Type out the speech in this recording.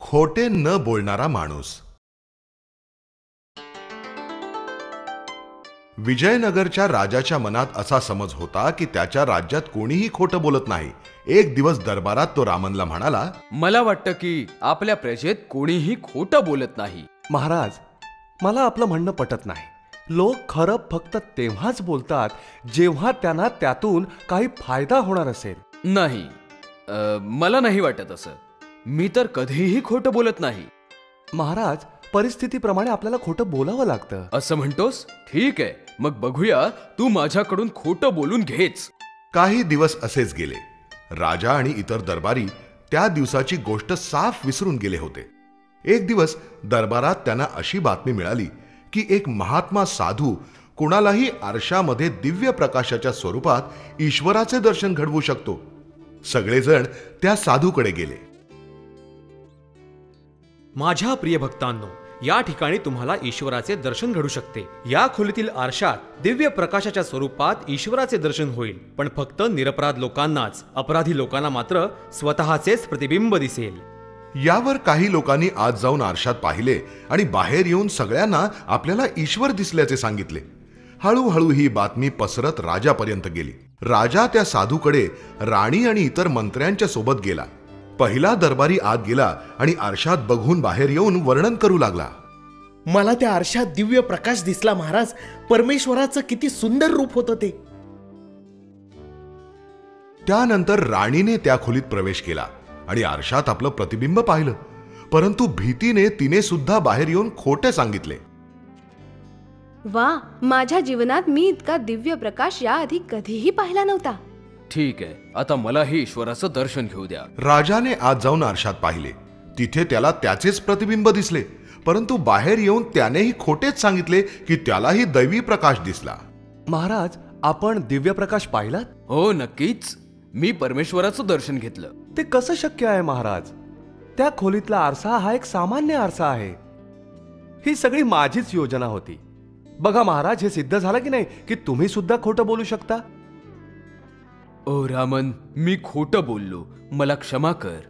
खोटे न बोलणारा माणूस. विजयनगरच्या राजाच्या मनात असा समज होता की त्याच्या राज्यात कोणीही खोटं बोलत नाही. एक दिवस दरबारात तो रामनला म्हणाला, मला वाटतं की आपल्या प्रजेत कोणीही खोटं बोलत नाही. महाराज, मला आपलं म्हणणं पटत नाही. लोक खरं फक्त तेव्हाच बोलतात जेव्हा त्यांना त्यातून काही फायदा होणार असेल. नाही, मला नाही वाटत असं. मी तर कधीही खोटं बोलत नाही. महाराज, परिस्थितीप्रमाणे आपल्याला खोटं बोलावं लागतं. असं म्हणतोस? ठीक आहे, मग बघूया तू माझ्याकडून खोटं बोलून घेच. काही दिवस असेच गेले. राजा आणि इतर दरबारी त्या दिवसाची गोष्ट साफ विसरून गेले होते. एक दिवस दरबारात त्यांना अशी बातमी मिळाली की एक महात्मा साधू कुणालाही आरशामध्ये दिव्य प्रकाशाच्या स्वरूपात ईश्वराचे दर्शन घडवू शकतो. सगळेजण त्या साधूकडे गेले. माझ्या प्रिय भक्तांनो, या ठिकाणी तुम्हाला ईश्वराचे दर्शन घडू शकते. या खोलीतील आरशात दिव्य प्रकाशाच्या स्वरूपात ईश्वराचे दर्शन होईल, पण फक्त निरपराध लोकांनाच. अपराधी लोकांना मात्र स्वतःचेच प्रतिबिंब दिसेल. यावर काही लोकांनी आत जाऊन आरशात पाहिले आणि बाहेर येऊन सगळ्यांना आपल्याला ईश्वर दिसल्याचे सांगितले. हळूहळू ही बातमी पसरत राजापर्यंत गेली. राजा त्या साधूकडे राणी आणि इतर मंत्र्यांच्या सोबत गेला. पहिला दरबारी आत गेला आणि आरशात बघून बाहेर येऊन वर्णन करू लागला. मला त्या आरशात दिव्य प्रकाश दिसला महाराज. परमेश्वराचं किती सुंदर रूप होतं ते. त्यानंतर राणीने त्या खोलीत प्रवेश केला आणि आरशात आपलं प्रतिबिंब पाहिलं. परंतु भीतीने तिने सुद्धा बाहेर येऊन खोटे सांगितले. वा, माझ्या जीवनात मी इतका दिव्य प्रकाश याआधी कधीही पाहिला नव्हता. ठीक आहे, आता मलाही ईश्वराचं दर्शन घेऊ द्या. राजाने आत जाऊन आरशात पाहिले. तिथे त्याला त्याचेच प्रतिबिंब दिसले. परंतु बाहेर येऊन त्यानेही खोटेच सांगितले की त्यालाही दैवी प्रकाश दिसला. महाराज, आपण दिव्य प्रकाश पाहिलात? हो, नक्कीच. मी परमेश्वराचं दर्शन घेतलं. ते कसं शक्य आहे महाराज? त्या खोलीतला आरसा हा एक सामान्य आरसा आहे. ही सगळी माझीच योजना होती. बघा महाराज, हे सिद्ध झालं की नाही की तुम्ही सुद्धा खोटं बोलू शकता. ओ रामन, मी खोटं बोललो, मला क्षमा कर.